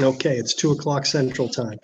Okay, it's 2 o'clock Central Time.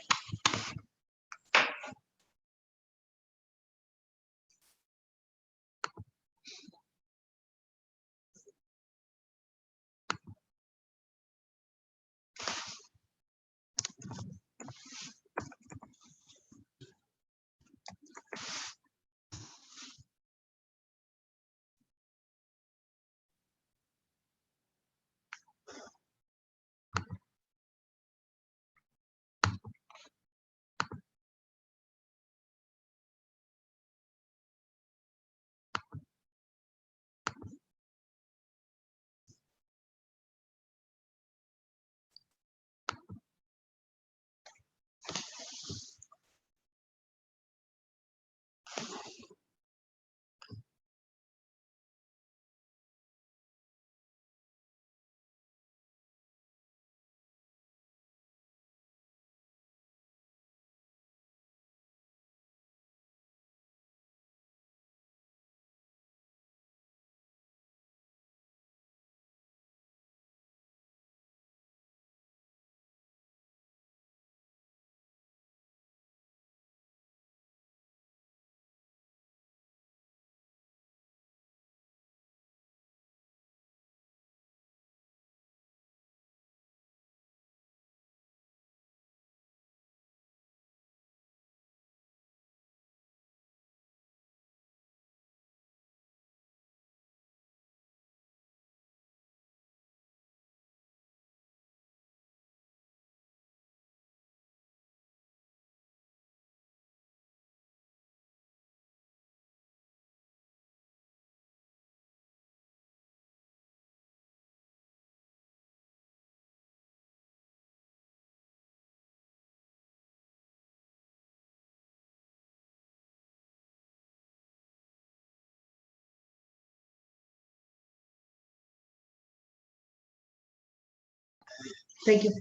Thank you.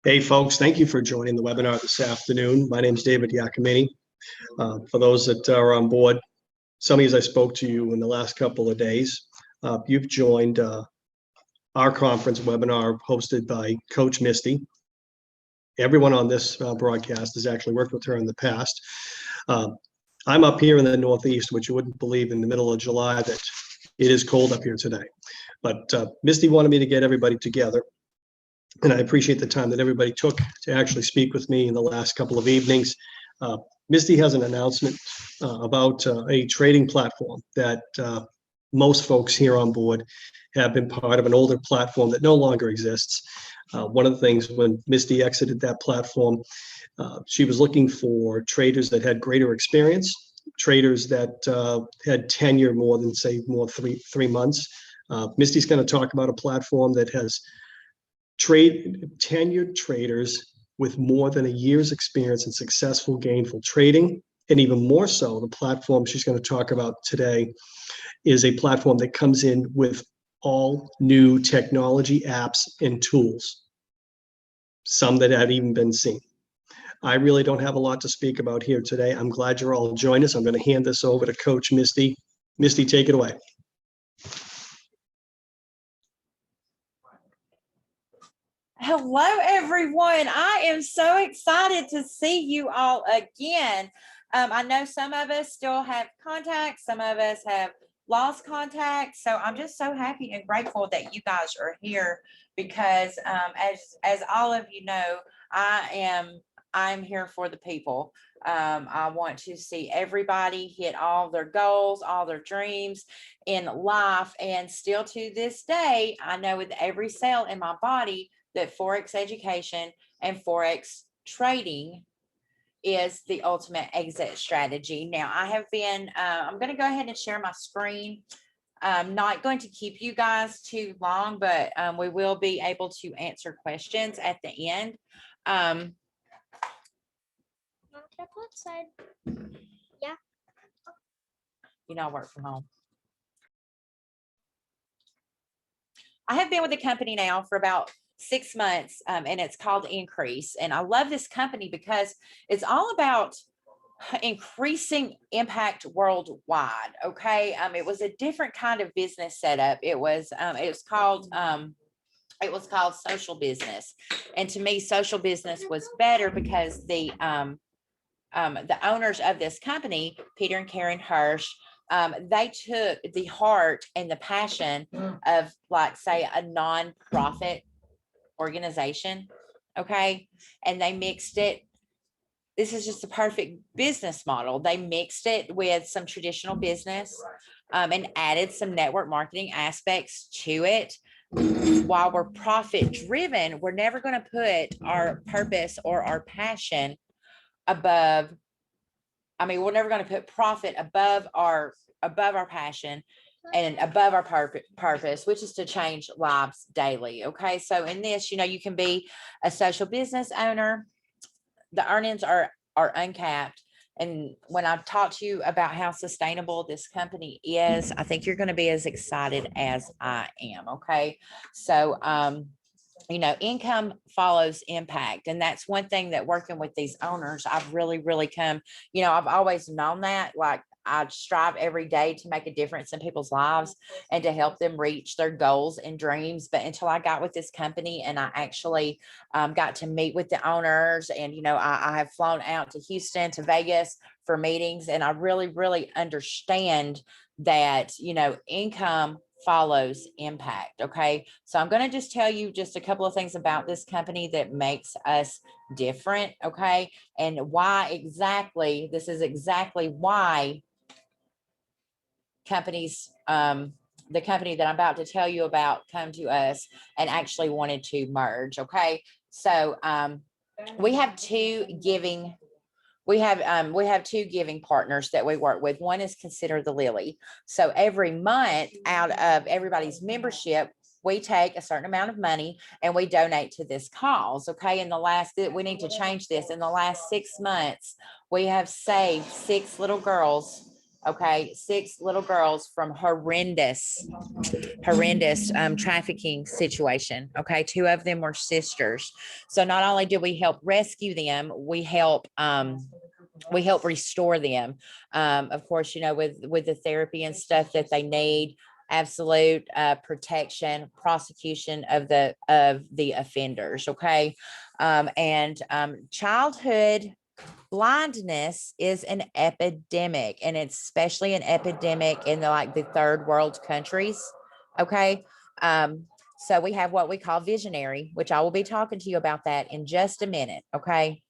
Hey, folks, thank you for joining the webinar this afternoon. My name is David Giacomini. For those that are on board, some of you I spoke to you in the last couple of days. You've joined our conference webinar hosted by Coach Misty. Everyone on this broadcast has actually worked with her in the past. I'm up here in the Northeast, which you wouldn't believe in the middle of July that it is cold up here today. But Misty wanted me to get everybody together. And I appreciate the time that everybody took to actually speak with me in the last couple of evenings. Misty has an announcement about a trading platform that most folks here on board have been part of, an older platform that no longer exists. One of the things when Misty exited that platform, she was looking for traders that had greater experience, traders that had tenure more than, say, three months. Misty's going to talk about a platform that has tenured traders with more than a year's experience in successful gainful trading. And even more so, the platform she's going to talk about today is a platform that comes in with all new technology apps and tools, some that haven't even been seen. I really don't have a lot to speak about here today. I'm glad you're all joined us. I'm going to hand this over to Coach Misty. Misty, take it away. Hello, everyone. I am so excited to see you all again. I know some of us still have contact. Some of us have lost contact. So I'm just so happy and grateful that you guys are here because as all of you know, I'm here for the people. I want to see everybody hit all their goals, all their dreams in life. And still to this day, I know with every cell in my body that Forex education and Forex trading is the ultimate exit strategy. Now, I have been, I'm going to go ahead and share my screen. I'm not going to keep you guys too long, but we will be able to answer questions at the end. Yeah. You know, I work from home. I have been with the company now for about 6 months, and it's called NCREASE. And I love this company because it's all about increasing impact worldwide. Okay. It was a different kind of business setup. It was called It was called social business. And to me, social business was better because the owners of this company, Peter and Karen Hirsch, they took the heart and the passion of, like, say, a nonprofit organization. Okay. And they mixed it. This is just a perfect business model. They mixed it with some traditional business, and added some network marketing aspects to it. While we're profit driven, we're never going to put our purpose or our passion above. I mean, we're never going to put profit above our passion and above our purpose, which is to change lives daily. Okay. So in this, you can be a social business owner. The earnings are uncapped. And when I talk to you about how sustainable this company is, I think you're going to be as excited as I am. Okay. So, income follows impact. And that's one thing that working with these owners, I've really come, I've always known that. Like, I strive every day to make a difference in people's lives and to help them reach their goals and dreams. But until I got with this company and I actually got to meet with the owners, and, I have flown out to Houston, to Vegas for meetings, and I really understand that, income follows impact. Okay. So I'm going to just tell you just a couple of things about this company that makes us different. Okay. And why exactly, this is exactly why companies, the company that I'm about to tell you about, come to us and actually wanted to merge. Okay. So, we have two giving partners that we work with. One is Consider the Lily. So every month, out of everybody's membership, we take a certain amount of money and we donate to this cause. Okay. We need to change this. In the last 6 months, we have saved 6 little girls. Okay. 6 little girls from horrendous trafficking situation. Okay. 2 of them were sisters. So not only do we help rescue them, we help restore them. Of course, with the therapy and stuff that they need, absolute protection, prosecution of the offenders. Okay. Childhood blindness is an epidemic, and it's especially an epidemic in the third world countries. Okay. So we have what we call visionary, which I will be talking to you about that in just a minute. Okay.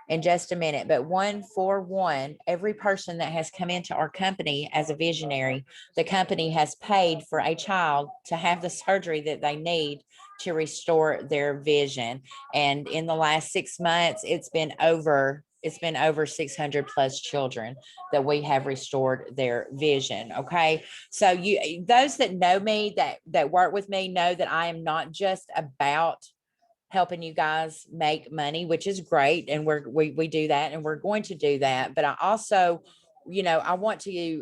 In just a minute. But 1 for 1, every person that has come into our company as a visionary, the company has paid for a child to have the surgery that they need to restore their vision. And in the last 6 months, it's been over 600 plus children that we have restored their vision. Okay. So those that know me, that work with me, know that I am not just about helping you guys make money, which is great. And we do that, and we're going to do that. But I also, I want to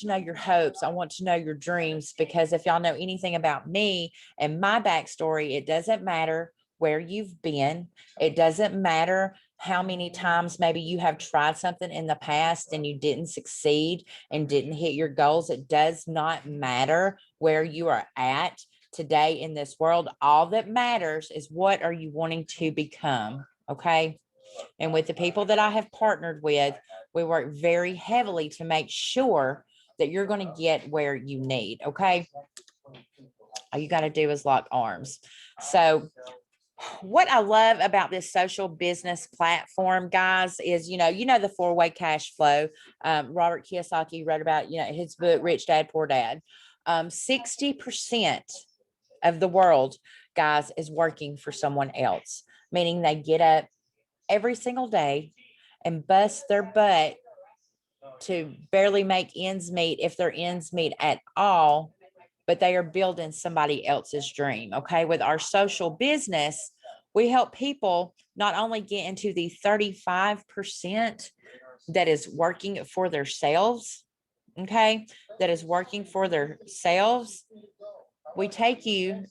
know your hopes. I want to know your dreams, because if y'all know anything about me and my backstory, it doesn't matter where you've been. It doesn't matter how many times maybe you have tried something in the past and you didn't succeed and didn't hit your goals. It does not matter where you are at today in this world. All that matters is, what are you wanting to become? Okay. And with the people that I have partnered with, we work very heavily to make sure that you're going to get where you need. Okay. All you got to do is lock arms. So what I love about this social business platform, guys, is, the 4-way cash flow. Robert Kiyosaki wrote about, his book, Rich Dad, Poor Dad. 60% of the world, guys, is working for someone else, meaning they get up every single day and bust their butt to barely make ends meet, if their ends meet at all, but they are building somebody else's dream. Okay. With our social business, we help people not only get into the 35% that is working for themselves. Okay. That is working for themselves. We take you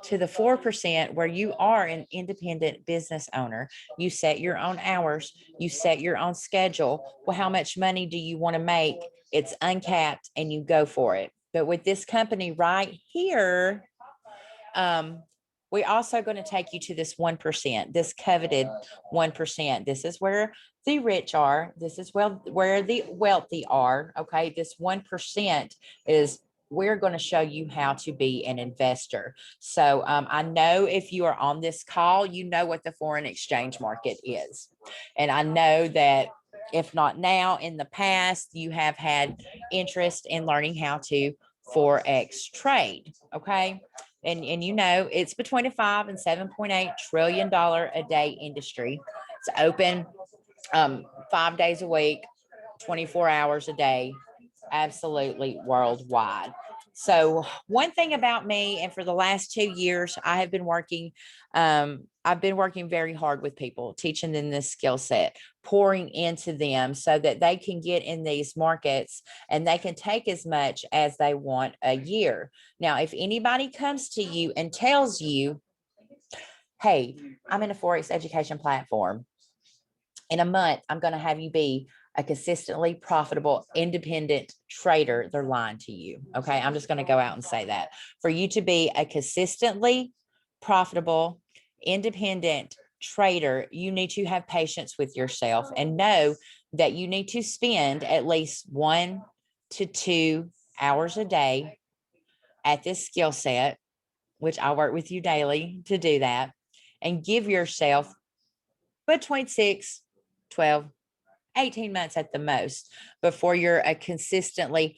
to the 4% where you are an independent business owner. You set your own hours, you set your own schedule. Well, how much money do you want to make? It's uncapped, and you go for it. But with this company right here, we also going to take you to this 1%, this coveted 1%. This is where the rich are. This is where the wealthy are. Okay. This 1% is, we're going to show you how to be an investor. So I know if you are on this call, you know what the foreign exchange market is. And I know that if not now, in the past, you have had interest in learning how to Forex trade. Okay. And you know, it's between a 5 and $7.8 trillion a day industry. It's open 5 days a week, 24 hours a day, absolutely worldwide. So one thing about me, and for the last 2 years, I've been working very hard with people, teaching them this skill set, pouring into them so that they can get in these markets and they can take as much as they want a year. Now, if anybody comes to you and tells you, hey, I'm in a Forex education platform, in a month, I'm going to have you be a consistently profitable, independent trader, they're lying to you. Okay. I'm just going to go out and say that. For you to be a consistently profitable, independent trader, you need to have patience with yourself and know that you need to spend at least 1 to 2 hours a day at this skill set, which I work with you daily to do that, and give yourself between 6, 12, 18 months at the most before you're a consistently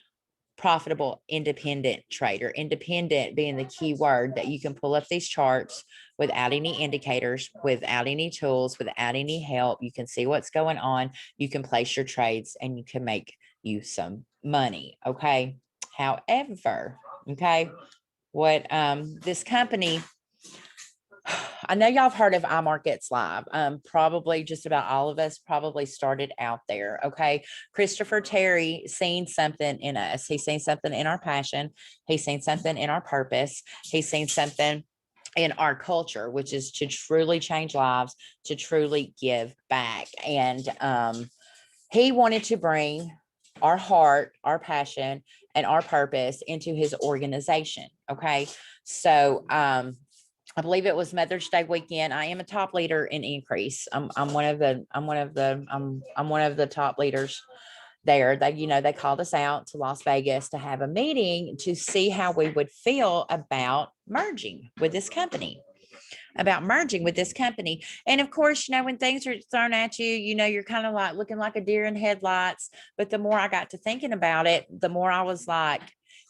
profitable independent trader. Independent being the key word, that you can pull up these charts without any indicators, without any tools, without any help. You can see what's going on. You can place your trades and you can make you some money. Okay. However, okay, what this company, I know y'all have heard of iMarkets Live. Probably just about all of us probably started out there. Okay. Christopher Terry seen something in us. He's seen something in our passion. He's seen something in our purpose. He's seen something in our culture, which is to truly change lives, to truly give back. And he wanted to bring our heart, our passion, and our purpose into his organization. Okay. So I believe it was Mother's Day weekend. I am a top leader in NCREASE. I'm one of the top leaders there. They called us out to Las Vegas to have a meeting to see how we would feel about merging with this company. And of course, when things are thrown at you, you're kind of like looking like a deer in headlights. But the more I got to thinking about it, the more I was like,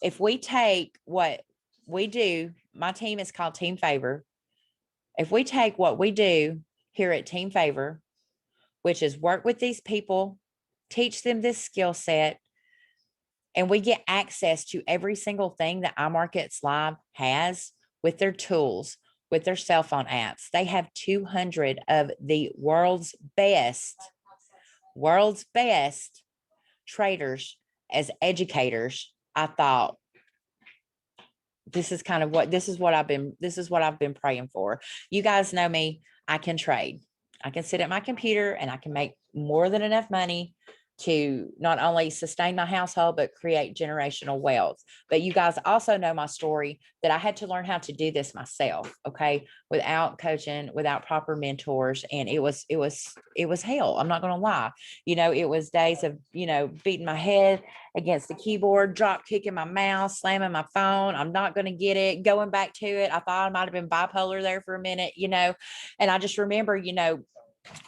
if we take what we do, my team is called Team Favor. If we take what we do here at Team Favor, which is work with these people, teach them this skill set, and we get access to every single thing that iMarkets Live has with their tools, with their cell phone apps. They have 200 of the world's best traders as educators. I thought, this is what I've been praying for. You guys know me. I can trade. I can sit at my computer and I can make more than enough money to not only sustain my household, but create generational wealth. But you guys also know my story, that I had to learn how to do this myself. Okay. Without coaching, without proper mentors. And it was hell. I'm not going to lie. It was days of, beating my head against the keyboard, drop kicking my mouse, slamming my phone. I'm not going to get it, going back to it. I thought I might've been bipolar there for a minute, and I just remember,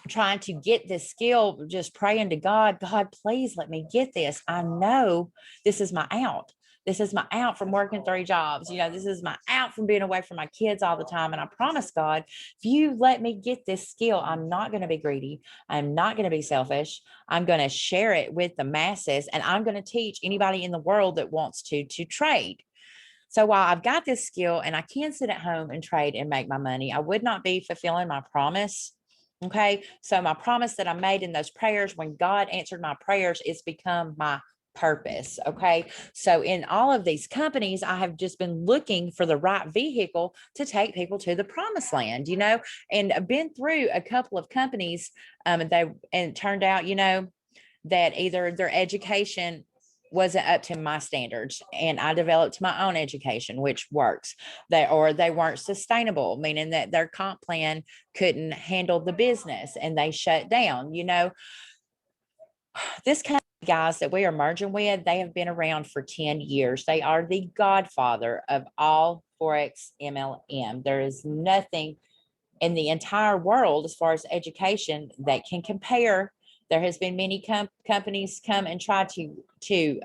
trying to get this skill, just praying to God, please let me get this. I know this is my out. This is my out from working 3 jobs. This is my out from being away from my kids all the time. And I promise God, if you let me get this skill, I'm not going to be greedy. I'm not going to be selfish. I'm going to share it with the masses, and I'm going to teach anybody in the world that wants to trade. So while I've got this skill and I can sit at home and trade and make my money, I would not be fulfilling my promise. Okay. So my promise that I made in those prayers, when God answered my prayers, it's become my purpose. Okay. So in all of these companies, I have just been looking for the right vehicle to take people to the promised land, and I've been through a couple of companies, and it turned out, that either their education wasn't up to my standards, and I developed my own education, which works. They weren't sustainable, meaning that their comp plan couldn't handle the business and they shut down. You know, this kind of guys that we are merging with, they have been around for 10 years. They are the godfather of all Forex MLM. There is nothing in the entire world as far as education that can compare. There has been many companies come and try to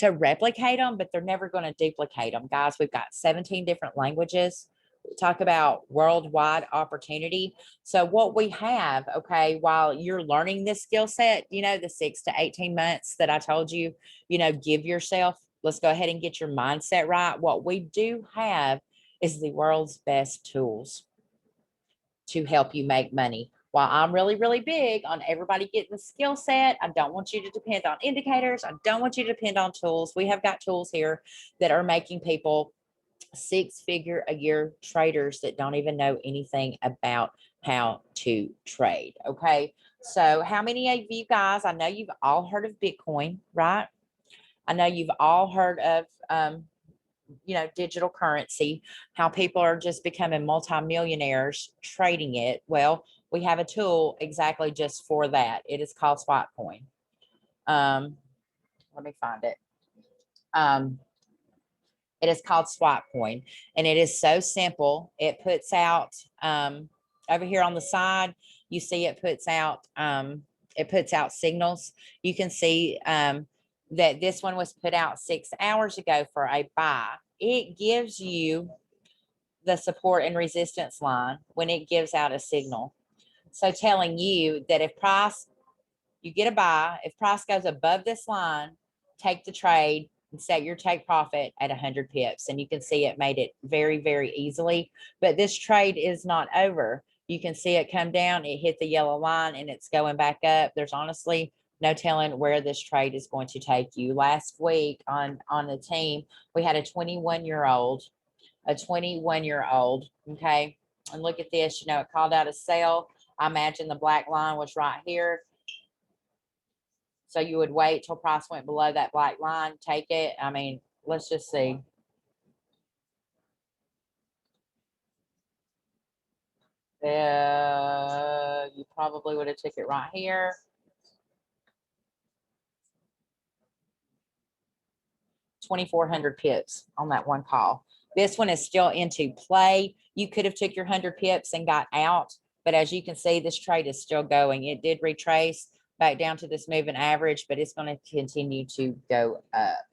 replicate them, but they're never going to duplicate them. Guys, we've got 17 different languages. Talk about worldwide opportunity. So what we have, okay, while you're learning this skill set, you know, the 6 to 18 months that I told you, you know, give yourself, let's go ahead and get your mindset right. What we do have is the world's best tools to help you make money. While I'm really, really big on everybody getting the skill set, I don't want you to depend on indicators. I don't want you to depend on tools. We have got tools here that are making people 6-figure a year traders that don't even know anything about how to trade. Okay. So how many of you guys, I know you've all heard of Bitcoin, right? I know you've all heard of, you know, digital currency, how people are just becoming multimillionaires trading it. Well, we have a tool exactly just for that. It is called SwapCoin. Let me find it. It is called SwapCoin, and it is so simple. It puts out over here on the side, you see it puts out signals. You can see that this one was put out 6 hours ago for a buy. It gives you the support and resistance line when it gives out a signal. So telling you that if price, you get a buy, if price goes above this line, take the trade and set your take profit at 100 pips. And you can see it made it very, very easily. But this trade is not over. You can see it come down, it hit the yellow line, and it's going back up. There's honestly no telling where this trade is going to take you. Last week on the team, we had a 21-year-old, okay? And look at this, you know, it called out a sell. I imagine the black line was right here. So you would wait till price went below that black line, take it. I mean, let's just see. You probably would have took it right here. 2,400 pips on that one call. This one is still into play. You could have took your 100 pips and got out, but as you can see, this trade is still going. It did retrace back down to this moving average, but it's going to continue to go up.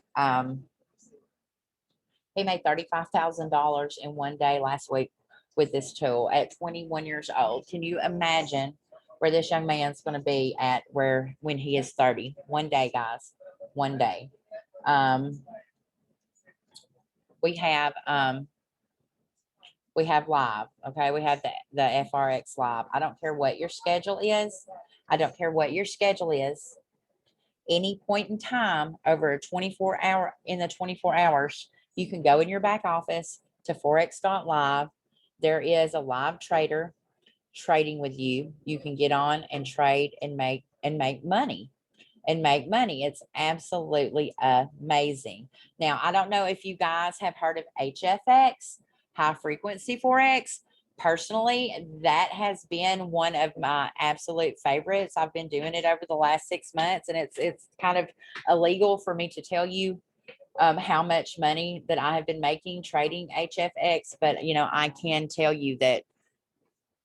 He made $35,000 in one day last week with this tool at 21 years old. Can you imagine where this young man's going to be at when he is 30? One day, guys, one day. We have live, okay? We have the FRX live. I don't care what your schedule is. I don't care what your schedule is. Any point in time over a 24 hours, you can go in your back office to forex.live. There is a live trader trading with you. You can get on and trade and make money. It's absolutely amazing. Now, I don't know if you guys have heard of HFX, high frequency Forex. Personally, that has been one of my absolute favorites. I've been doing it over the last 6 months, and it's kind of illegal for me to tell you how much money that I have been making trading HFX, but you know, I can tell you that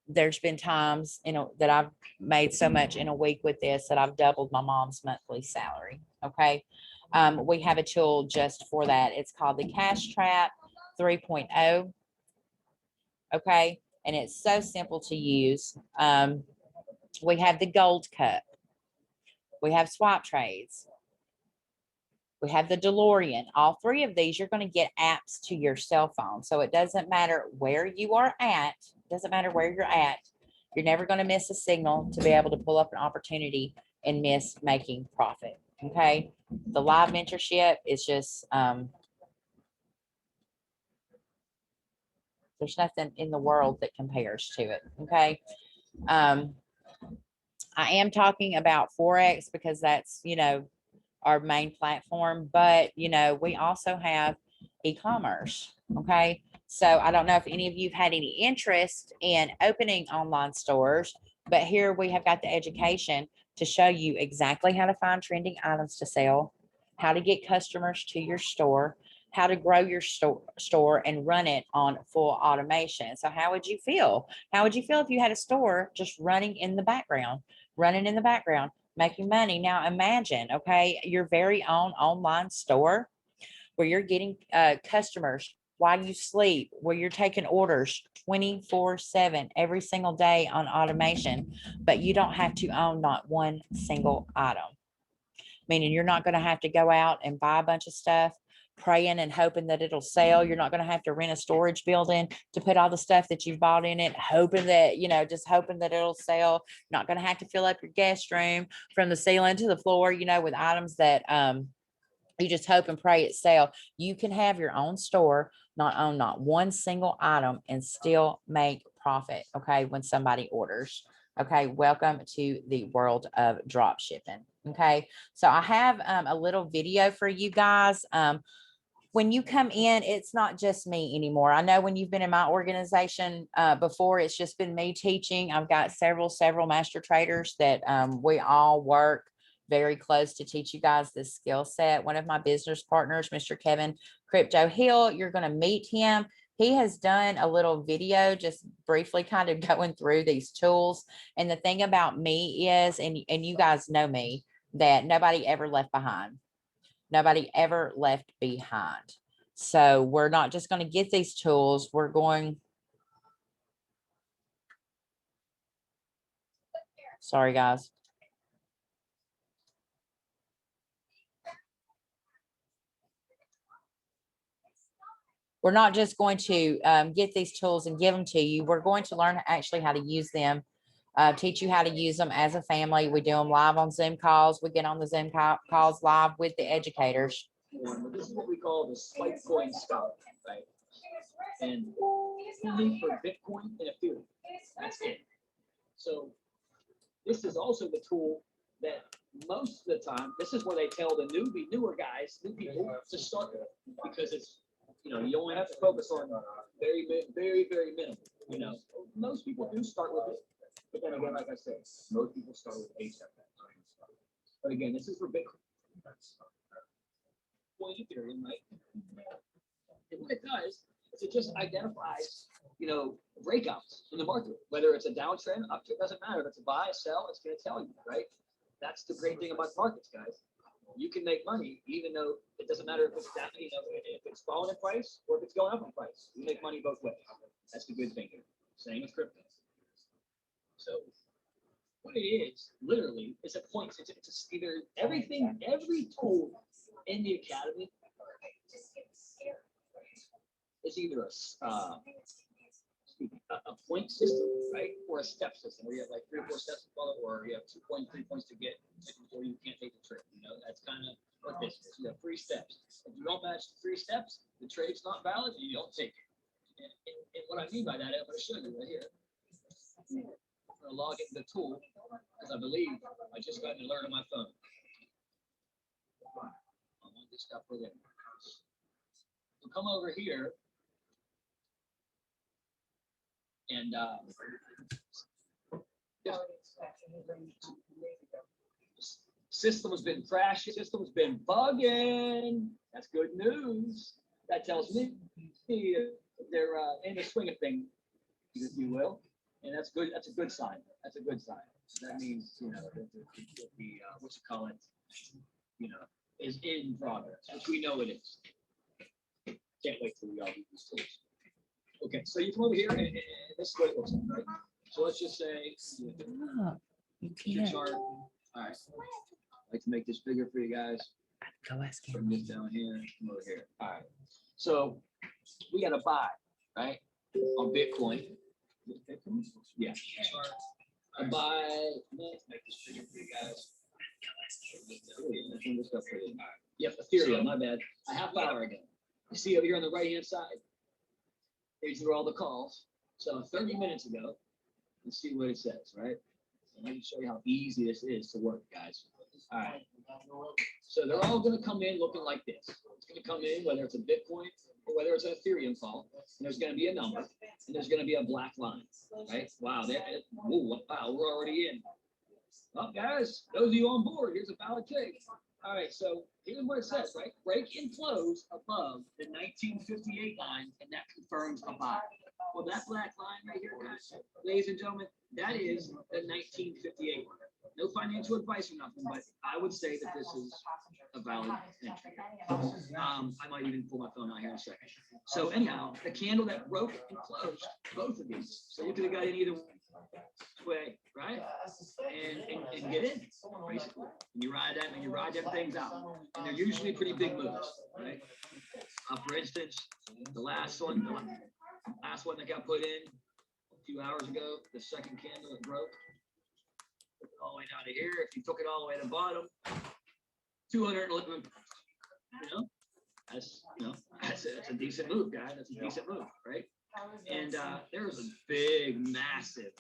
there's been times, you know, that I've made so much in a week with this that I've doubled my mom's monthly salary. Okay. We have a tool just for that. It's called the Cash Trap 3.0. Okay. And it's so simple to use. We have the Gold Cup. We have swap trades. We have the DeLorean. All three of these, you're going to get apps to your cell phone. So it doesn't matter where you are at. It doesn't matter where you're at. You're never going to miss a signal to be able to pull up an opportunity and miss making profit. Okay. The live mentorship is just, there's nothing in the world that compares to it. Okay. I am talking about Forex because that's, you know, our main platform, but you know, we also have e-commerce. Okay. So I don't know if any of you have had any interest in opening online stores, but here we have got the education to show you exactly how to find trending items to sell, how to get customers to your store, how to grow your store and run it on full automation. So how would you feel? How would you feel if you had a store just running in the background, making money? Now imagine, okay, your very own online store where you're getting customers while you sleep, where you're taking orders 24/7 every single day on automation, but you don't have to own not one single item. Meaning you're not going to have to go out and buy a bunch of stuff, praying and hoping that it'll sell. You're not going to have to rent a storage building to put all the stuff that you've bought in it, hoping that, you know, just hoping that it'll sell. You're not going to have to fill up your guest room from the ceiling to the floor, you know, with items that you just hope and pray it sell. You can have your own store, not own not one single item, and still make profit. Okay, when somebody orders. Okay, welcome to the world of drop shipping. Okay, so I have a little video for you guys. When you come in, it's not just me anymore. I know when you've been in my organization before, it's just been me teaching. I've got several master traders that we all work very close to teach you guys this skill set. One of my business partners, Mr. Kevin Crypto Hill, you're going to meet him. He has done a little video just briefly kind of going through these tools. And the thing about me is, and you guys know me, that nobody ever left behind. Nobody ever left behind. So we're not just going to get these tools. We're going, sorry guys. We're not just going to get these tools and give them to you. We're going to learn actually how to use them, teach you how to use them as a family. We do them live on Zoom calls. We get on the Zoom calls live with the educators. This is what we call the spike coin scholar, right? And only for Bitcoin and Ethereum. That's it. So this is also the tool that most of the time, this is where they tell the newer guys, new people to start with, because it's, you know, you only have to focus on very minimal. You know, most people do start with it, but then again, like I said, most people start with a step. But again, this is for Bitcoin. Ethereum, right? And what it does is it just identifies, you know, breakouts in the market, whether it's a downtrend, uptrend, it doesn't matter. If it's a buy, sell, it's going to tell you, right? That's the great thing about markets, guys. You can make money even though it doesn't matter if it's down, you know, if it's falling in price or if it's going up in price. You make money both ways. That's the good thing here. Same as crypto. So what it is, literally, is a point. It's either everything, every tool in the academy is either a point system, right, or a step system where you have like 3 or 4 steps to follow, or you have 2 points, 3 points to get before you can't take the trade. You know, that's kind of what this is. You have 3 steps. If you don't match the 3 steps, the trade's not valid, and you don't take it. And what I mean by that, I'm going to show you right here. I'm going to log into the tool because I believe I just got an alert on my phone. I want this stuff for them. So come over here. And system has been crashing, system has been bugging. That's good news. That tells me they're in the swing of things, if you will, and that's good. That's a good sign. That's a good sign. That means, you know, the what you call it, you know, is in progress, which we know it is. Can't wait till we all use these tools. Okay, so you come over here, and this is what it looks like, right? So let's just say your chart. All right, I'd like to make this bigger for you guys. Go ask him. Bring this down here, come over here. All right, so we got to buy, right, on Bitcoin. Yeah, I buy. Let's make this bigger for you guys. Yep, Ethereum. My bad. A half hour ago. You see over here on the right hand side. These are all the calls. So 30 minutes ago, let's see what it says, right? So let me show you how easy this is to work, guys. All right. So they're all going to come in looking like this. It's going to come in, whether it's a Bitcoin or whether it's an Ethereum call, and there's going to be a number, and there's going to be a black line, right? Wow, wow, we're already in. Well, guys, those of you on board, here's a valid trade. All right, so here's what it says, right? Break and close above the 1958 line, and that confirms a buy. Well, that black line right here, guys, ladies and gentlemen, that is the 1958 line. No financial advice or nothing, but I would say that this is a valid entry. I might even pull my phone out here in a second. So anyhow, the candle that broke and closed both of these. So you could have got in either way, right? And get in, basically. And you ride them things out. And they're usually pretty big moves, right? For instance, the last one that got put in a few hours ago, the second candle that broke. All the way down to here. If you took it all the way to the bottom, 211. That's a decent move, guys. That's a decent move, right? And there was a big, massive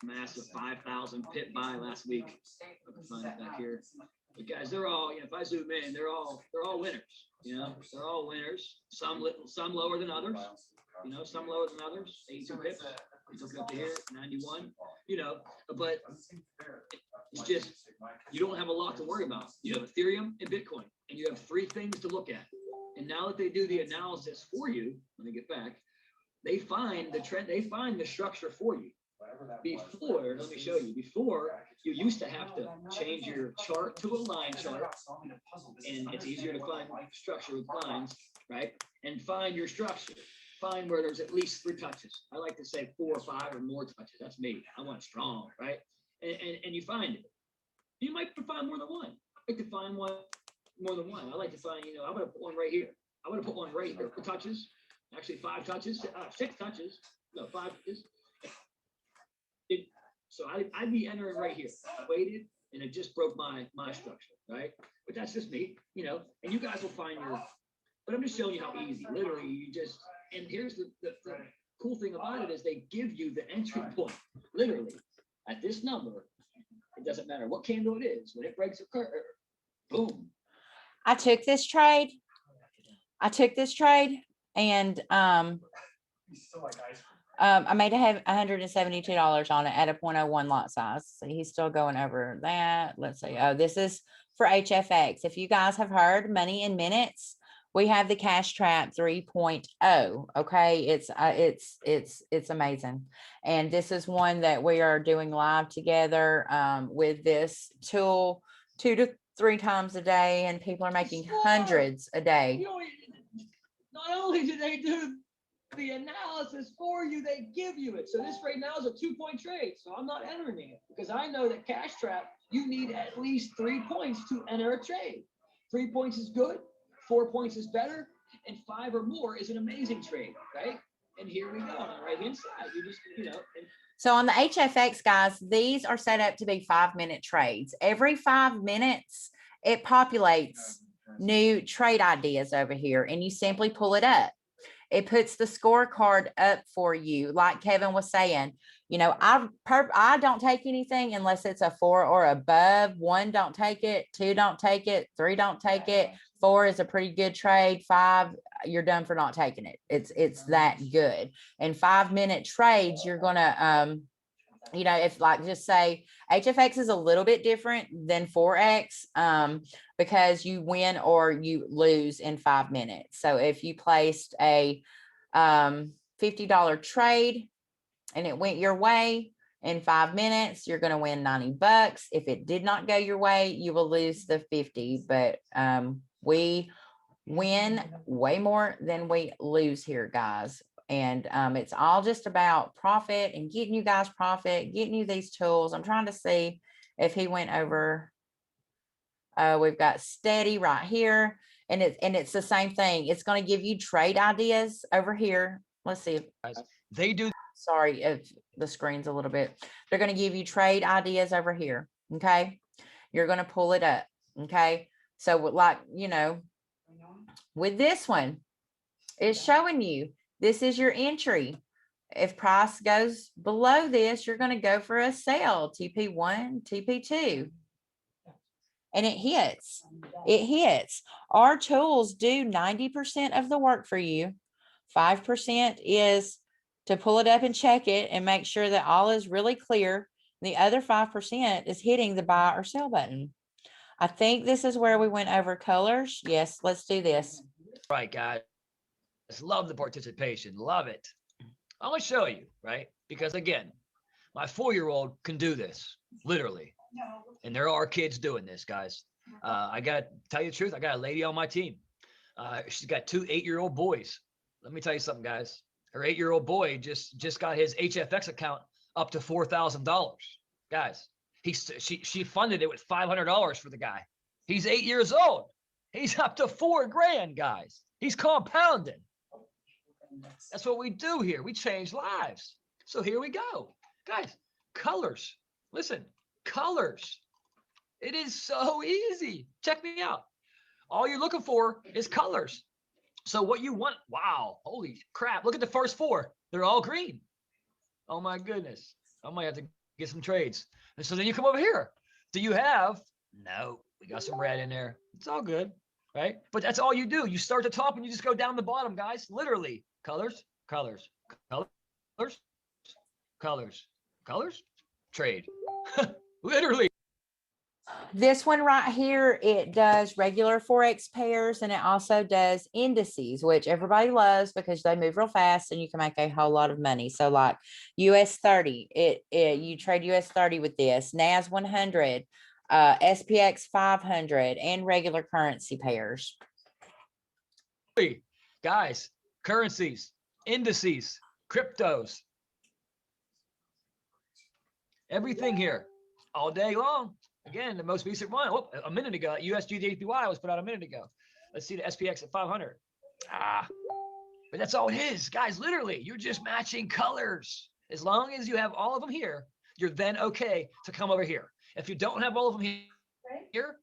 5,000 pip buy last week. I can find it back here. But guys, they're all, if I zoom in, they're all winners. They're all winners. Some lower than others. Some lower than others. 82 pips. You took it up to here, 91. But it's just, you don't have a lot to worry about. You have Ethereum and Bitcoin, and you have three things to look at. And now that they do the analysis for you, when they get back, they find the trend, they find the structure for you. Before, let me show you, before you used to have to change your chart to a line chart, and it's easier to find structure with lines, right? And find your structure. Find where there's at least 3 touches. I like to say 4 or 5 or more touches. That's me. I want strong, right? And you find it. You might find more than one. I like to find one more than one. I like to find, I'm gonna put one right here. I'm gonna put one right here. 4 touches. Actually 5 touches. 6 touches. No, 5 touches. So I'd be entering right here. I waited, and it just broke my structure, right? But that's just me, and you guys will find your. But I'm just showing you how easy. Literally, you just. And here's the cool thing about it is they give you the entry point, literally, at this number. It doesn't matter what candle it is. When it breaks a curve, boom. I took this trade, and I made $172 on it at a 0.01 lot size. So he's still going over that. Let's see. Oh, this is for HFX. If you guys have heard Money in Minutes, we have the Cash Trap 3.0. Okay, it's amazing, and this is one that we are doing live together with this tool 2 to 3 times a day, and people are making hundreds a day. Not only do they do the analysis for you, they give you it. So this right now is a 2-point trade. So I'm not entering it because I know that Cash Trap, you need at least 3 points to enter a trade. 3 points is good. 4 points is better, and 5 or more is an amazing trade, right? And here we go on the right hand side. You just, So on the HFX, guys, these are set up to be 5-minute trades. Every 5 minutes, it populates new trade ideas over here, and you simply pull it up. It puts the scorecard up for you. Like Kevin was saying, I don't take anything unless it's a 4 or above. 1, don't take it. 2, don't take it. 3, don't take it. 4 is a pretty good trade. 5, you're done for not taking it. It's that good. And 5-minute trades, you're gonna if like just say HFX is a little bit different than Forex because you win or you lose in 5 minutes. So if you placed a $50 trade and it went your way in 5 minutes, you're going to win $90. If it did not go your way, you will lose the 50. But we win way more than we lose here, guys. And it's all just about profit and getting you guys profit, getting you these tools. I'm trying to see if he went over. We've got steady right here, and it's the same thing. It's going to give you trade ideas over here. Let's see. They do. Sorry if the screen's a little bit. They're going to give you trade ideas over here. Okay. You're going to pull it up. Okay. So like, with this one, it's showing you this is your entry. If price goes below this, you're going to go for a sell. TP1, TP2. and it hits. It hits. Our tools do 90% of the work for you. 5% is to pull it up and check it and make sure that all is really clear. The other 5% is hitting the buy or sell button. I think this is where we went over colors. Yes, let's do this. Right, guys. Love the participation. Love it. I'm going to show you, right? Because again, my 4-year-old can do this, literally. And there are kids doing this, guys. I got to tell you the truth. I got a lady on my team. She's got 2 8-year-old boys. Let me tell you something, guys. Her 8-year-old boy just got his HFX account up to $4,000. Guys, she funded it with $500 for the guy. He's 8 years old. He's up to $4,000, guys. He's compounding. That's what we do here. We change lives. So here we go. Guys, colors. Listen, colors. It is so easy. Check me out. All you're looking for is colors. So what you want, wow, holy crap. Look at the first 4. They're all green. Oh my goodness. I might have to get some trades. And so then you come over here. Do you have, no, we got some red in there. It's all good, right? But that's all you do. You start at the top and you just go down the bottom, guys. Literally, colors, colors, colors, colors, colors, trade. Literally. This one right here, it does regular Forex pairs, and it also does indices, which everybody loves because they move real fast and you can make a whole lot of money. So like US 30, you trade US 30 with this, NAS 100, SPX 500, and regular currency pairs. Guys, currencies, indices, cryptos, everything here all day long. Again, the most recent one, a minute ago, USGJPY was put out a minute ago. Let's see the SPX at 500. But that's all it is, guys. Literally, you're just matching colors. As long as you have all of them here, you're then okay to come over here. If you don't have all of them here,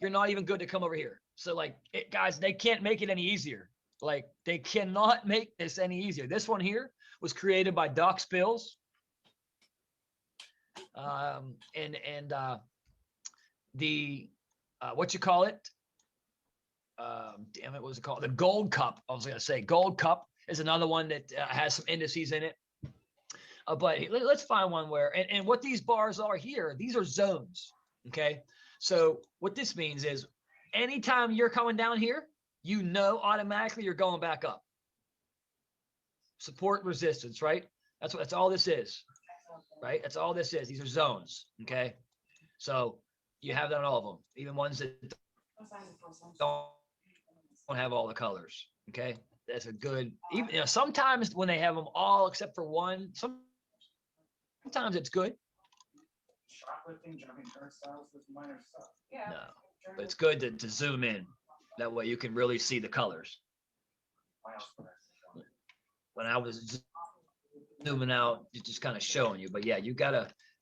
you're not even good to come over here. So like, guys, they can't make it any easier. Like, they cannot make this any easier. This one here was created by Doc Spills. What you call it? Damn it, what was it called? The Gold Cup. I was going to say Gold Cup is another one that has some indices in it. But let's find one where, and what these bars are here, these are zones. Okay. So what this means is anytime you're coming down here, you know, automatically you're going back up. Support, resistance, right? That's all this is. Right? That's all this is. These are zones. Okay. So you have that on all of them, even ones that don't have all the colors. Okay. That's a good, even, you know, sometimes when they have them all except for one, sometimes it's good. No, but it's good to zoom in. That way you can really see the colors. When I was zooming out, it's just kind of showing you, but yeah,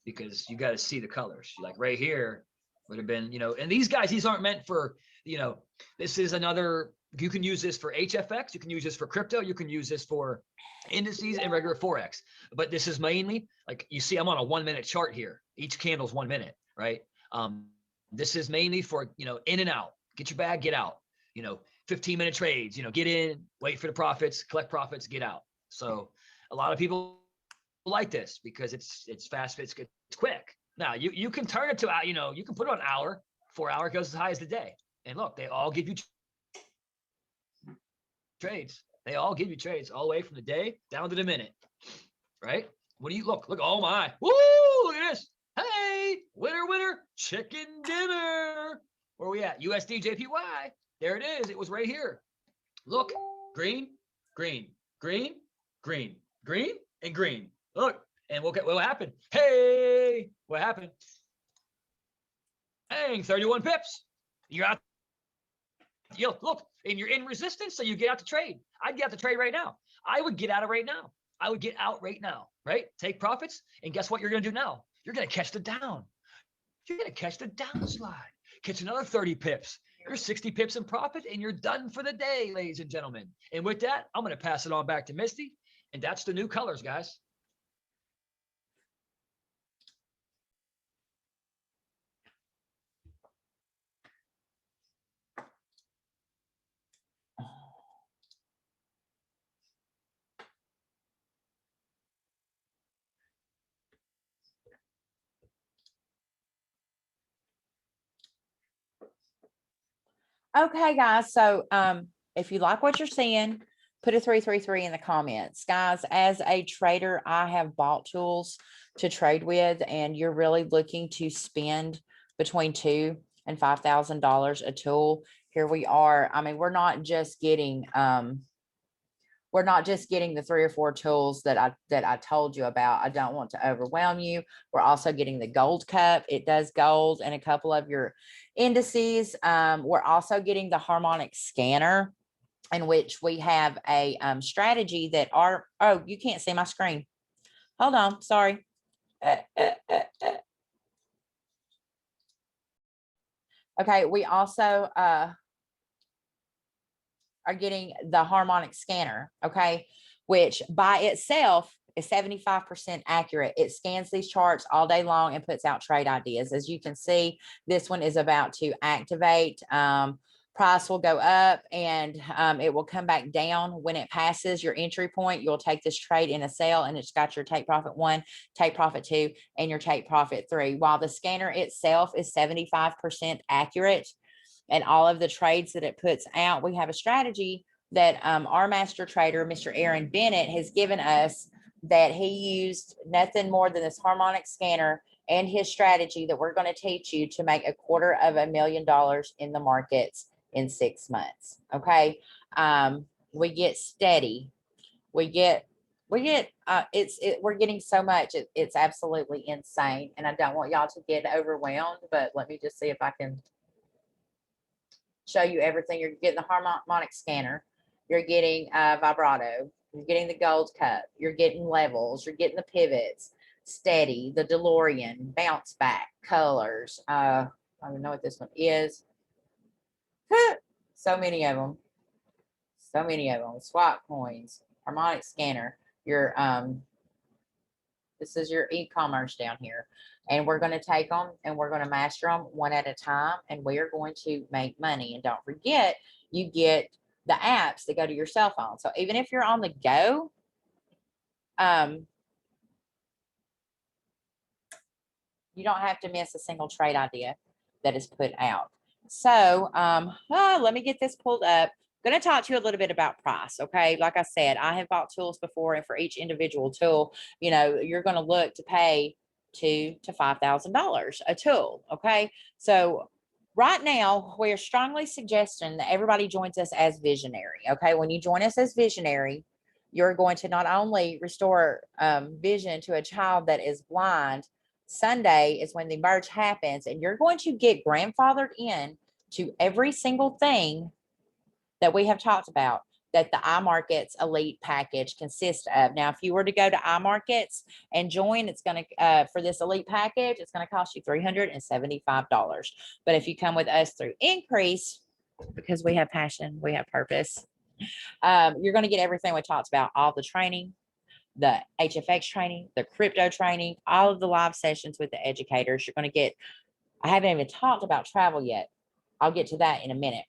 because you gotta see the colors. Like right here would have been, you know, and these guys, these aren't meant for, you know, this is another, you can use this for HFX, you can use this for crypto, you can use this for indices and regular Forex, but this is mainly, like you see, I'm on a 1-minute chart here. Each candle's 1 minute, right? This is mainly for, you know, in and out, get your bag, get out, you know, 15-minute trades, you know, get in, wait for the profits, collect profits, get out. So a lot of people like this because it's fast, it's quick. Now you can turn it to, you know, you can put it on hour, 4 hour goes as high as the day. And look, they all give you trades. They all give you trades all the way from the day down to the minute, right? What do you look, oh my, woo, look at this. Hey, winner, chicken dinner. Where are we at? USD JPY. There it is. It was right here. Look, green, green, green, green, green, and green. Look, and what happened? Hey, what happened? Dang, 31 pips. You're out. You look, and you're in resistance, so you get out to trade. I'd get out to trade right now. I would get out of right now. I would get out right now, right? Take profits, and guess what you're going to do now? You're going to catch the down. You're going to catch the downslide. Catch another 30 pips. You're 60 pips in profit, and you're done for the day, ladies and gentlemen. And with that, I'm going to pass it on back to Misty, and that's the new colors, guys. Okay, guys. So if you like what you're seeing, put a 333 in the comments. Guys, as a trader, I have bought tools to trade with, and you're really looking to spend between $2,000 and $5,000 a tool. Here we are. I mean, we're not just getting the 3 or 4 tools that I told you about. I don't want to overwhelm you. We're also getting the gold cup. It does gold and a couple of your indices. We're also getting the harmonic scanner, in which we have a strategy that oh, you can't see my screen. Hold on, sorry. Okay, we also are getting the harmonic scanner, okay, which by itself is 75% accurate. It scans these charts all day long and puts out trade ideas. As you can see, this one is about to activate. Price will go up and it will come back down. When it passes your entry point, you'll take this trade in a sale, and it's got your take profit 1, take profit 2, and your take profit 3. While the scanner itself is 75% accurate, and all of the trades that it puts out, we have a strategy that our master trader, Mr. Aaron Bennett, has given us, that he used nothing more than this harmonic scanner and his strategy that we're going to teach you to make $250,000 in the markets in 6 months. Okay. We get steady. We're getting so much. It's absolutely insane. And I don't want y'all to get overwhelmed, but let me just see if I can show you everything. You're getting the harmonic scanner, you're getting vibrato, you're getting the gold cup, you're getting levels, you're getting the pivots, steady, the DeLorean, bounce back, colors. I don't even know what this one is. So many of them. Swap coins, harmonic scanner, your this is your e-commerce down here. And we're going to take them and we're going to master them one at a time. And we are going to make money. And don't forget, you get the apps that go to your cell phone. So even if you're on the go, you don't have to miss a single trade idea that is put out. So let me get this pulled up. I'm going to talk to you a little bit about price. Okay. Like I said, I have bought tools before, and for each individual tool, you know, you're going to look to pay $2,000 to $5,000 a tool. Okay. So right now we're strongly suggesting that everybody joins us as visionary. Okay. When you join us as visionary, you're going to not only restore vision to a child that is blind. Sunday is when the merge happens, and you're going to get grandfathered in to every single thing that we have talked about that the iMarkets Elite package consists of. Now, if you were to go to iMarkets and join, it's going to, for this Elite package, it's going to cost you $375. But if you come with us through Increase, because we have passion, we have purpose, you're going to get everything we talked about, all the training, the HFX training, the crypto training, all of the live sessions with the educators. You're going to get, I haven't even talked about travel yet. I'll get to that in a minute.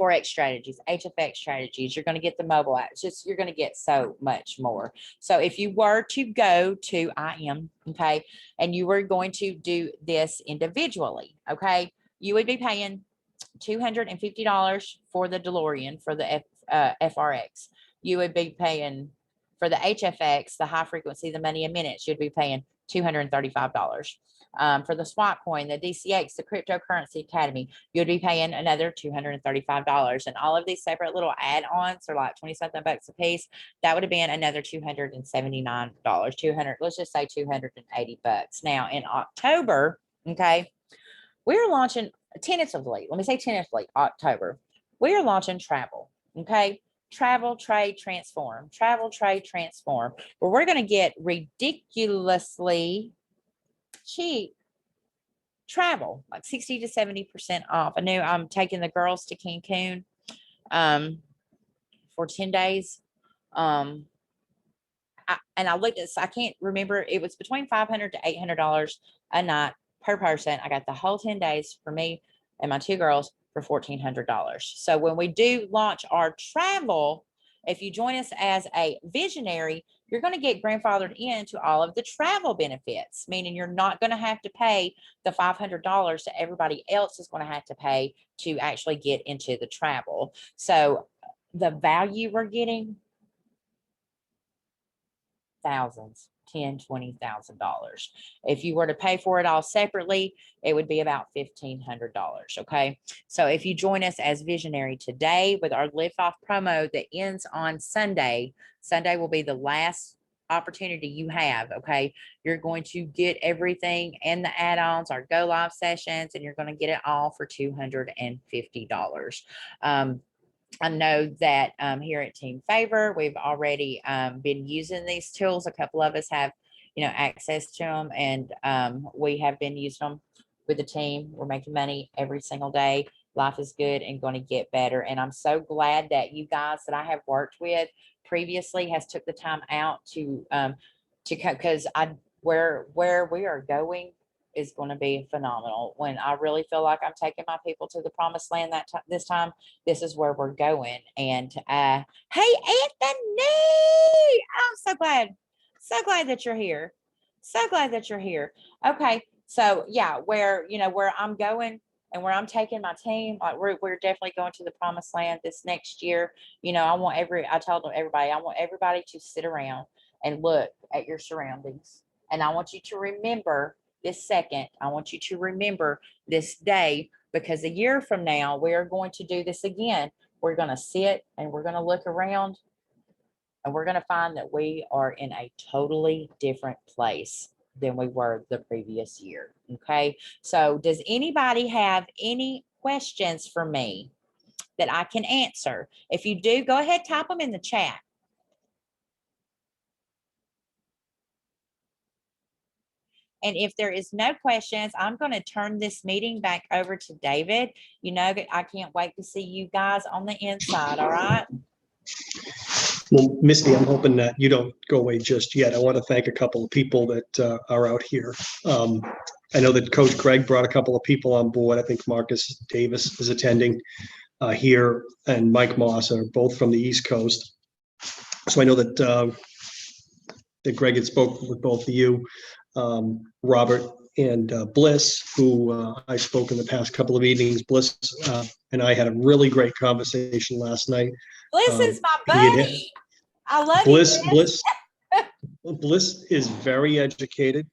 Forex strategies, HFX strategies. You're going to get the mobile apps. Just, you're going to get so much more. So if you were to go to IM, okay, and you were going to do this individually, okay, you would be paying $250 for the DeLorean, for the FRX. You would be paying for the HFX, the high frequency, the money in minutes, you'd be paying $235. For the swap coin, the DCX, the Cryptocurrency Academy, you'd be paying another $235. And all of these separate little add-ons are like 20-something bucks a piece. That would have been another $279. Let's just say 280 bucks. Now in October, okay, we're launching tentatively, let me say tentatively, October, we are launching travel, okay? Travel, trade, transform, where we're going to get ridiculously cheap travel, like 60 to 70% off. I know I'm taking the girls to Cancun for 10 days. And I looked at this, I can't remember, it was between $500 to $800 a night per person. I got the whole 10 days for me and my 2 girls for $1,400. So when we do launch our travel If you join us as a visionary, you're going to get grandfathered into all of the travel benefits, meaning you're not going to have to pay the $500 that everybody else is going to have to pay to actually get into the travel. So the value we're getting, thousands, $10,000, $20,000. If you were to pay for it all separately, it would be about $1,500. Okay. So if you join us as visionary today with our lift off promo that ends on Sunday, Sunday will be the last opportunity you have. Okay. You're going to get everything and the add-ons, our go live sessions, and you're going to get it all for $250. I know that here at Team Favor, we've already been using these tools. A couple of us have, access to them, and we have been using them with the team. We're making money every single day. Life is good and going to get better. And I'm so glad that you guys that I have worked with previously has took the time out to because where we are going is going to be phenomenal. When I really feel like I'm taking my people to the promised land this time, this is where we're going. And hey, Anthony, I'm so glad that you're here. So glad that you're here. Okay, so yeah, where I'm going and where I'm taking my team, like we're definitely going to the promised land this next year. I told everybody, I want everybody to sit around and look at your surroundings, and I want you to remember this second. I want you to remember this day, because a year from now, we're going to do this again. We're going to sit and we're going to look around, and we're going to find that we are in a totally different place than we were the previous year. Okay. So does anybody have any questions for me that I can answer? If you do, go ahead, type them in the chat. And if there is no questions, I'm going to turn this meeting back over to David. I can't wait to see you guys on the inside. All right. Well, Misty, I'm hoping that you don't go away just yet. I want to thank a couple of people that are out here. I know that Coach Greg brought a couple of people on board. I think Marcus Davis is attending here, and Mike Moss are both from the East Coast. So I know that Greg had spoken with both of you, Robert and Bliss, who I spoke in the past couple of meetings. Bliss and I had a really great conversation last night. Bliss is my buddy. I love Bliss. you, Bliss. Bliss is very educated.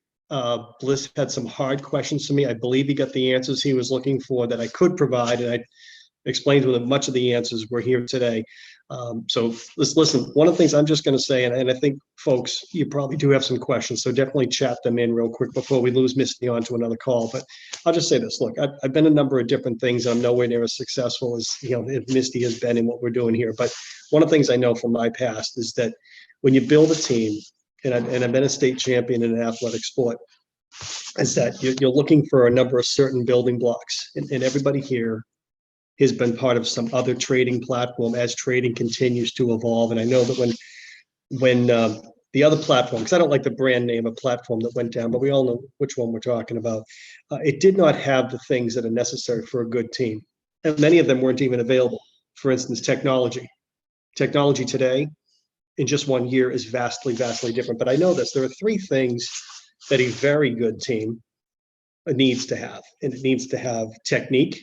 Bliss had some hard questions for me. I believe he got the answers he was looking for that I could provide, and I explained to him much of the answers were here today. So let's listen. One of the things I'm just going to say, and I think, folks, you probably do have some questions, so definitely chat them in real quick before we lose Misty on to another call. But I'll just say this. Look, I've been a number of different things. I'm nowhere near as successful as Misty has been in what we're doing here. But one of the things I know from my past is that when you build a team, and I've been a state champion in an athletic sport, is that you're looking for a number of certain building blocks, and everybody here has been part of some other trading platform as trading continues to evolve. And I know that when the other platform, because I don't like the brand name of platform that went down, but we all know which one we're talking about, it did not have the things that are necessary for a good team. And many of them weren't even available. For instance, technology. Technology today, in just 1 year, is vastly, vastly different. But I know this. There are 3 things that a very good team needs to have. And it needs to have technique.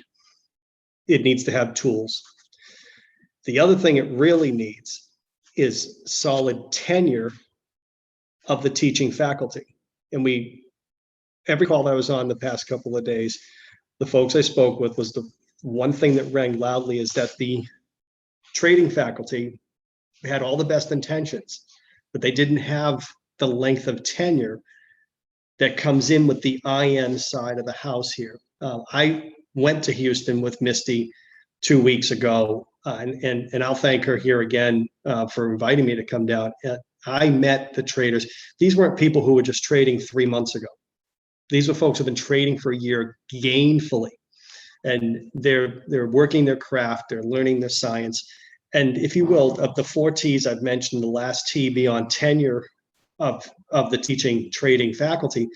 It needs to have tools. The other thing it really needs is solid tenure of the teaching faculty. And every call I was on the past couple of days, the folks I spoke with, was the one thing that rang loudly is that the trading faculty had all the best intentions, but they didn't have the length of tenure that comes in with the IN side of the house here. I went to Houston with Misty 2 weeks ago, and I'll thank her here again for inviting me to come down. I met the traders. These weren't people who were just trading 3 months ago. These were folks who have been trading for a year gainfully, and they're working their craft, they're learning their science. And if you will, of the 4 T's I've mentioned, the last T beyond tenure of the teaching trading faculty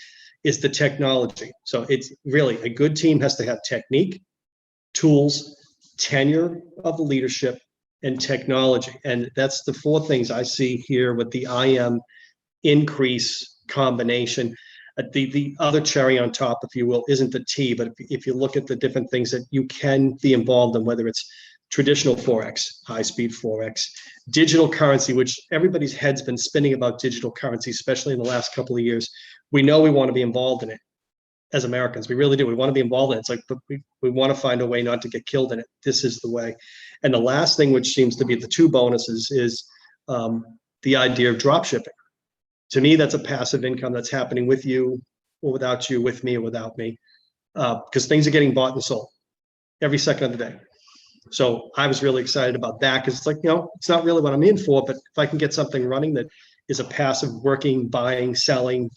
is the technology. So it's really, a good team has to have technique, tools, tenure of the leadership, and technology. And that's the four things I see here with the IM increase combination. The other cherry on top, if you will, isn't the T, but if you look at the different things that you can be involved in, whether it's traditional Forex, high-speed Forex, digital currency, which everybody's head's been spinning about digital currency, especially in the last couple of years. We know we want to be involved in it as Americans. We really do. We want to be involved in it. It's like, but we want to find a way not to get killed in it. This is the way. And the last thing, which seems to be the two bonuses, is the idea of drop shipping. To me, that's a passive income that's happening with you or without you, with me or without me, because things are getting bought and sold every second of the day. So I was really excited about that, because it's like, it's not really what I'm in for, but if I can get something running that is a passive, working, buying, selling,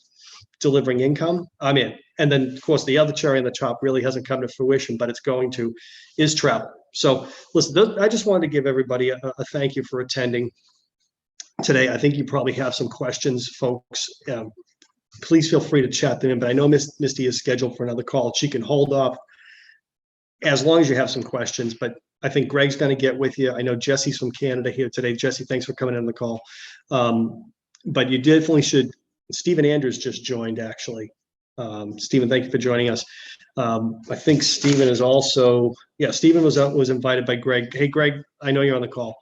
delivering income, I'm in. And then, of course, the other cherry on the top really hasn't come to fruition, but it's going to, is travel. So listen, I just wanted to give everybody a thank you for attending today. I think you probably have some questions, folks. Please feel free to chat them in, but I know Misty is scheduled for another call. She can hold off as long as you have some questions, but I think Greg's going to get with you. I know Jesse's from Canada here today. Jesse, thanks for coming on the call. But you definitely should. Stephen Andrews just joined, actually. Stephen, thank you for joining us. I think Stephen is also, Stephen was invited by Greg. Hey, Greg, I know you're on the call.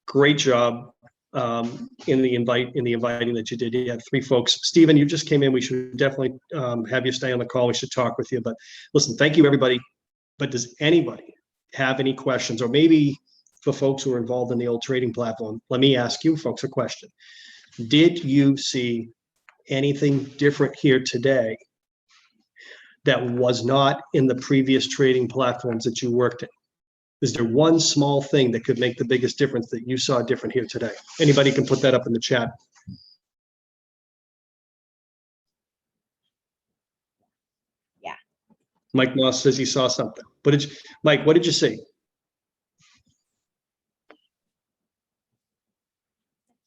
Great job in the inviting that you did. You had 3 folks. Stephen, you just came in. We should definitely have you stay on the call. We should talk with you. But listen, thank you, everybody. But does anybody have any questions? Or maybe for folks who are involved in the old trading platform, let me ask you folks a question. Did you see anything different here today that was not in the previous trading platforms that you worked in? Is there one small thing that could make the biggest difference that you saw different here today? Anybody can put that up in the chat. Yeah. Mike Moss says he saw something. Mike, what did you see?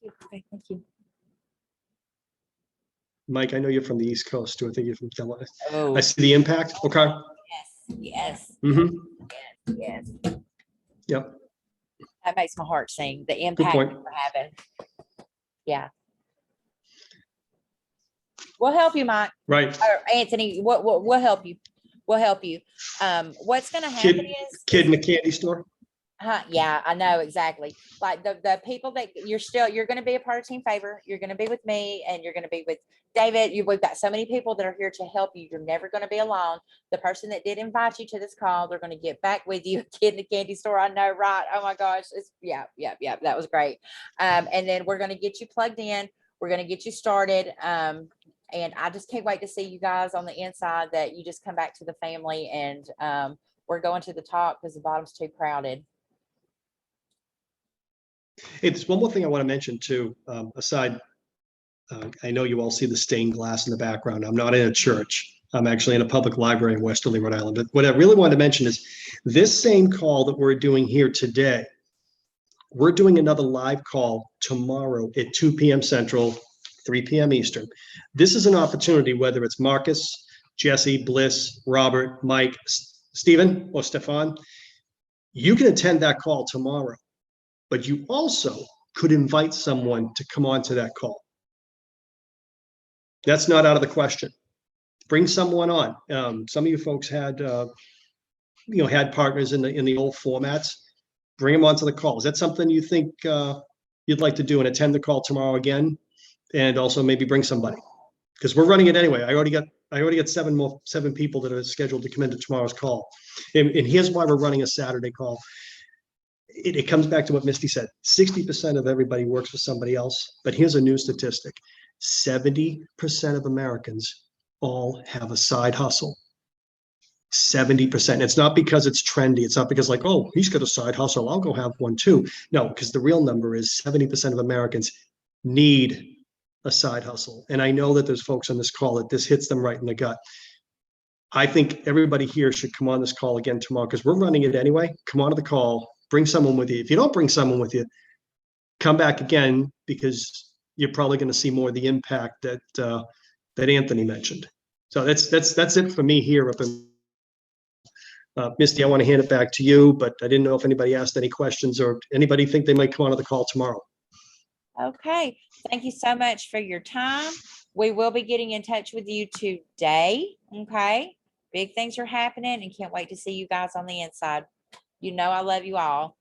Okay, thank you. Mike, I know you're from the East Coast too. I think you're from Carolina. Oh. I see the impact. Okay. Yes. Mm-hmm. Yes. Yep. That makes my heart sing. The impact point. we're having. Yeah. We'll help you, Mike. Right. Or Anthony, we'll help you. We'll help you. What's going to happen Kid in a candy store. Yeah, I know exactly. Like the people that you're going to be a part of Team Favor. You're going to be with me, and you're going to be with David. We've got so many people that are here to help you. You're never going to be alone. The person that did invite you to this call, they're going to get back with you. Kid in the candy store. I know, right? Oh my gosh. Yeah. That was great. And then we're going to get you plugged in. We're going to get you started. And I just can't wait to see you guys on the inside, that you just come back to the family, and we're going to the top because the bottom's too crowded. Hey, there's one more thing I want to mention too. Aside, I know you all see the stained glass in the background. I'm not in a church. I'm actually in a public library in Westerly, Rhode Island. But what I really wanted to mention is this same call that we're doing here today. We're doing another live call tomorrow at 2 p.m. Central, 3 p.m. Eastern. This is an opportunity, whether it's Marcus, Jesse, Bliss, Robert, Mike, Stephen, or Stefan, you can attend that call tomorrow. But you also could invite someone to come on to that call. That's not out of the question. Bring someone on. Some of you folks had, had partners in the old formats. Bring them onto the call. Is that something you think you'd like to do, and attend the call tomorrow again, and also maybe bring somebody? Because we're running it anyway. I already got 7 people that are scheduled to come into tomorrow's call, and here's why we're running a Saturday call. It comes back to what Misty said. 60% of everybody works for somebody else. But here's a new statistic. 70% of Americans all have a side hustle. 70%. It's not because it's trendy. It's not because like, oh, he's got a side hustle, I'll go have one too. No, because the real number is 70% of Americans need a side hustle. And I know that there's folks on this call that this hits them right in the gut. I think everybody here should come on this call again tomorrow, because we're running it anyway. Come on to the call. Bring someone with you. If you don't bring someone with you, come back again, because you're probably going to see more of the impact that Anthony mentioned. So that's it for me here up in Misty, I want to hand it back to you, but I didn't know if anybody asked any questions or anybody think they might come onto the call tomorrow. Okay, thank you so much for your time. We will be getting in touch with you today, okay? Big things are happening and can't wait to see you guys on the inside. You know I love you all.